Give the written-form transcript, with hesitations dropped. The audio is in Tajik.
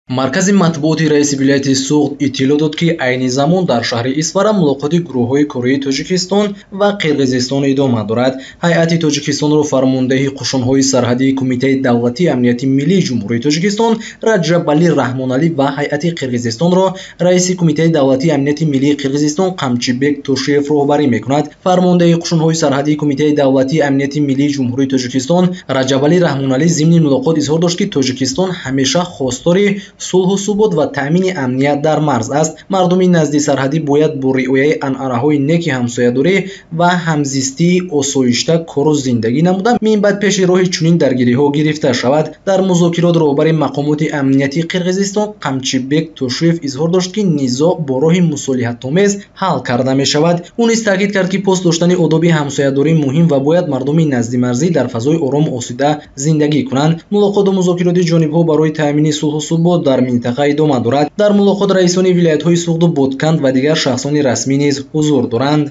маркази матбуоти раиси вилояти Суғд иттилоъ дод ки айни замон дар шаҳри Исфара мулоқоти гурӯҳҳои Кореяи Тоҷикистон ва Қирғизистон идома дорад. Ҳайати Тоҷикистонро фармондаҳи қушунҳои сарҳадии Кумитаи давлатии амнияти миллии Ҷумҳурии Тоҷикистон Раҷабали Раҳмоналӣ ва ҳайати Қирғизистонро раиси Кумитаи давлатии амнияти миллии Қирғизистон Қамчибек Тӯшиев роҳбарӣ мекунад. Фармондаҳи қушунҳои сарҳадии Кумитаи давлатии амнияти миллии Ҷумҳурии Тоҷикистон Раҷабали Раҳмоналӣ зимни мулоқот изҳор дошт ки Тоҷикистон ҳамеша хостори сулҳу субот ва таъмини амният дар марз аст. Мардуми назди сарҳадӣ бояд бо риояи анъанаҳои неки ҳамсоядорӣ ва ҳамзистии осоишта кору зиндагӣ намуда минбаъд пеши роҳи чунин даргириҳо гирифта шавад. Дар музокирот роҳбари мақомоти амнияти Қирғизистон Қамчибек Тӯшиев изҳор дошт ки низоъ бо роҳи мусолиҳатомез ҳал карда мешавад. Ӯ низ таъкид кард ки пост доштани одоби ҳамсоядорӣ муҳим ва бояд мардуми назди марзӣ дар фазои орому осуда зиндагӣ кунанд. Мулоқоту музокироти ҷонибҳо барои таъмини сулҳу субот дар минтақа идома дорад. Дар мулоқот раисони вилоятҳои Суғду Ботканд ва дигар шахсони расмӣ низ ҳузур доранд.